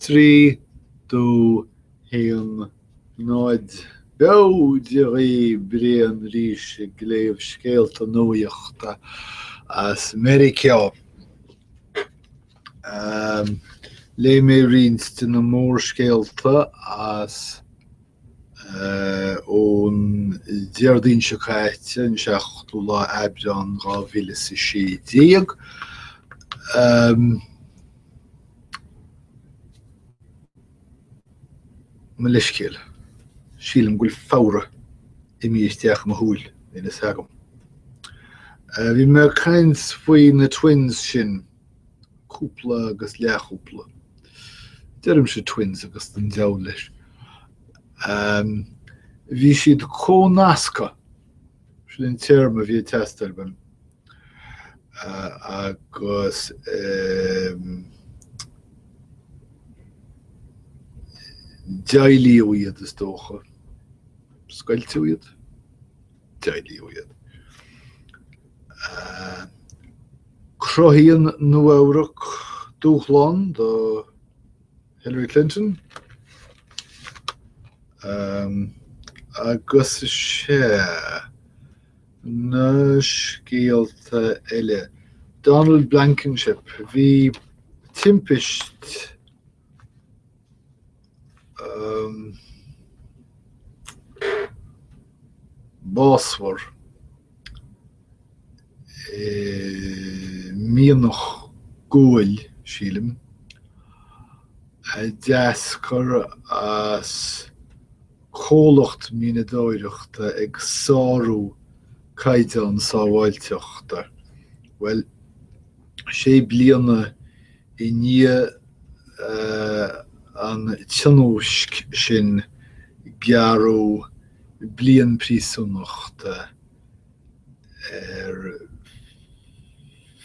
Trí dó héan náid beúidirí brian rís gléomh scéalta nuachta as America. Le mé riint na mór scéalta as ón deardín se chaite an seachtú lá Abran 2010. Maliscéal sílim gúil fára I míisteach ma húil in is hagam. Bhí me caint faoi na twins sin cúpla agus leachúpla. Deirm se twins agus den deall leis. Bhí siad cónasca sin an term a bhí testar ben. Agus Deilíúiad is dócha. Scailtíúiad? Deilíúiad. Crohíon Nuacht dúchláin do Hillary Clinton. Agus sé na scéalta eile. Donald Blankenship, bhí timpist báswar Míoch Gual sílim deascar as chólacht mína dóireachta ag sáú caidan sábháilteachta. Well, sé bliana I ní an tionúisc sin gearú blian prísúnachta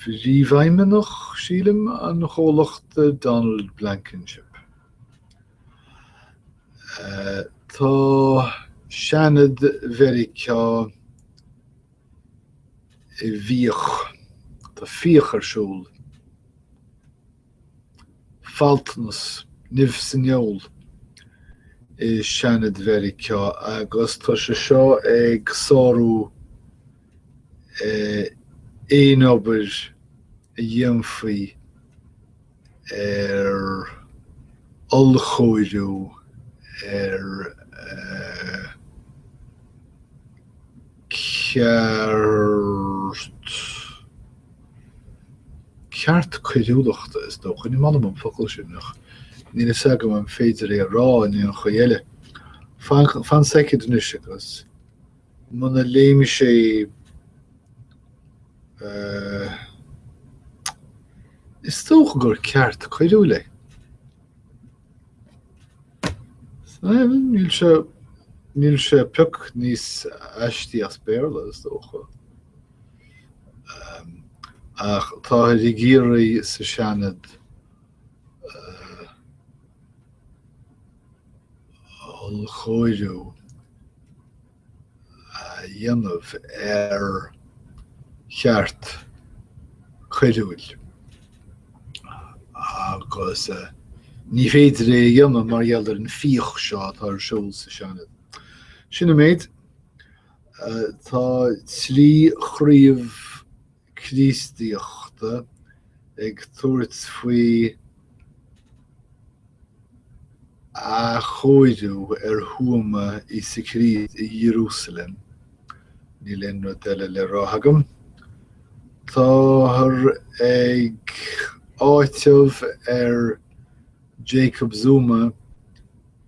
Ríomhaimeach sílim an chólachta Donald Blankenship. Tá Seanad bhFíoch bhíoch, tá fíoch arsúl. Faltnas, nimh sanneol Seanad bhFíoch agus tá sé seo ag sáú éobair a dhéanfaí olchóiriú ceart cuidiúdachta is dócha ní manam an focail sin nach ní sagam an féidir rá ní an chuile. Fan seicid nuis agus muna léimi sé is tócha gur ceart cuidiú le. Níl sé puc níos aistí as béarla is dócha. Ach tá rigéirí sa Seanad olchóiriú a dhéanamh cheart cuidiúil. Agus ní féidir é dhéanamh mar dhealtar an fíoch seo tá arsúil sa Seanad. Sinna méid, tá trí chríomh Crístíochta ag tuairt faoi a chóiriú Thuama I sa críd I Jerúsalem. Ní le nó deile le ráthagam. Tá ag áitimh Jacob Zuma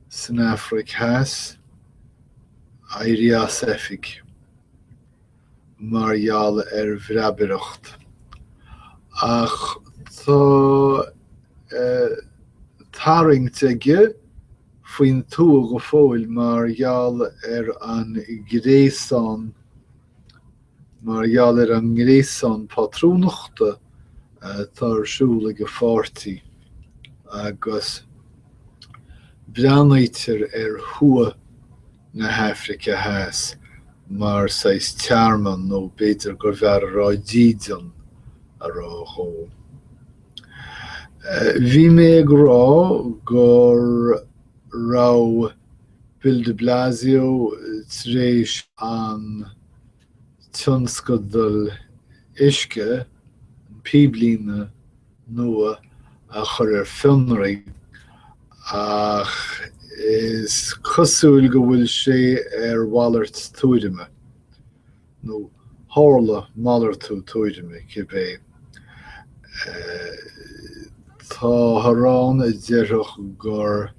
san Africas Éireas Efig mar gheall bhreabireacht. Ach tá taringt aige faoin tú go fóil mar gheall an gréasán mar gheall an gréasán patrúnachta tá arsúil go fáirtí agus breanaitir thua na Hafrika has mar sais tearman nó beidir gur bhar rá dídan a rá hó. Bhí mé ag rá gur rá Bill de Blasio tréis an tionscadal isce an píblíne nua a chur fionraí ach is cosúil go bhfuil sé bhallart tuaidime nó hála mallartú tuaidime cibé. Tá tharrán a deireadh gur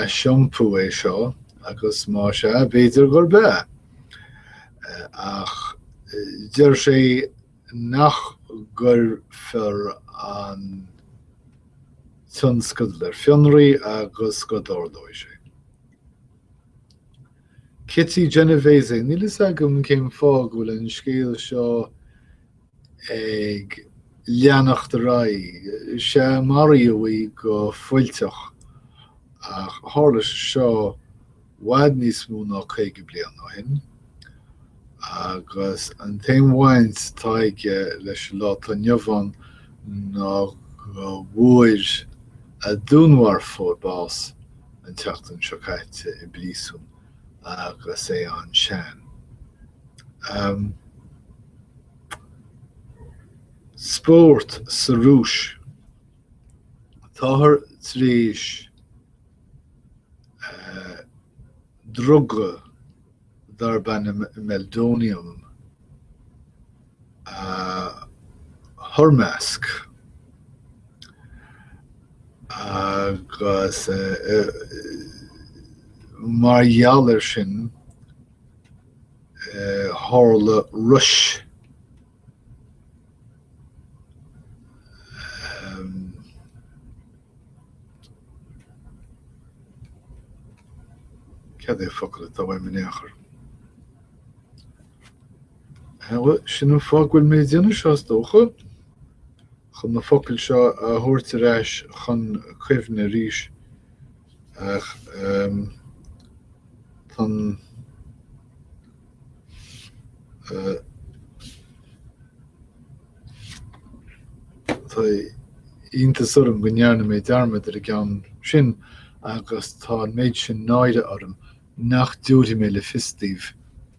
shampoo é seo agus má se b'fhéidir gur be. Ach deir sé nach gur fear an tionscadal fionraí agus go dordóidh sé. Kitty Genovese, nílas agam céim fág bhfuil an scéal seo ag leannacht a raí, sé maríomhaí go foiilteach ach tharla seo bhaid níos mó ná 50 bliain ó shin. Agus an taim bhaint taige leis lá tá neamhain ná go bhuair a dúnmhar fórbás an teachtain seo caite I bpríosún agus é an sean. Sport sa rúis. Táthar tríis druga dar ban meldonium Hermesk agus mar jaler sin hála rush cad é focail tá bhaid miniachar. Sin an fág bhfuil mé déanamh seo dócha chun na focail seo a thabhairt arás chun cuimhne arís ach tan tá iontas orm go ndearna mé dearmad ar a gceann sin agus tá an méid sin náide orm nach dúirí mé le fistíomh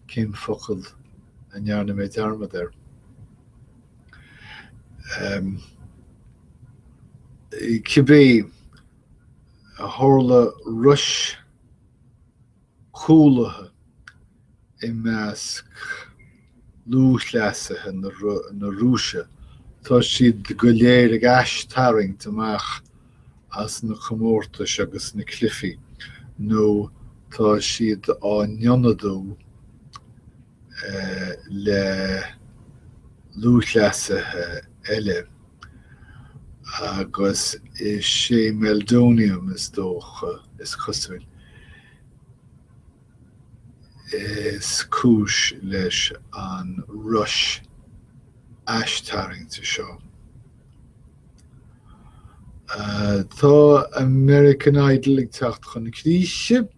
céim focail a ndearna mé dearmad ar. Cibé a tharla rush cúlathe I measc lúthleasathe na rúise tá siad go léir ag aistearing amach as na chomórtais agus na clifí nó tá siad á nionadú le lúthleasathe eile agus is sé meldonium is dócha is cosúil is cúis leis an rush aistearingta seo. Tá American Idol ag teacht chun na críise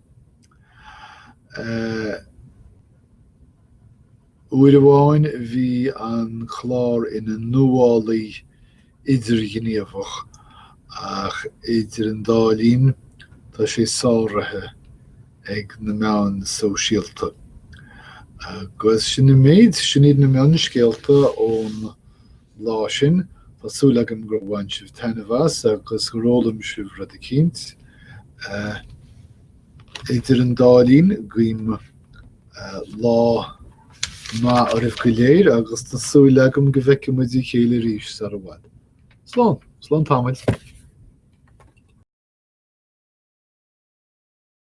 uair amháin bhí an chlár ina nuálaí idirghníomhach ach idir an dálín tá sé sáirithe ag na meán sóisialta. Agus sin na méid sin iad na meán scéalta ón lá sin Tásúil agam gur bhain sibh tainmhas agus go rólam sibh rud a cínt. Idir an dálín guím lá má a raibh go léir agus tásúil agam go bhfeice muid chéile ríis ar a bhaid. Slán, Támaid.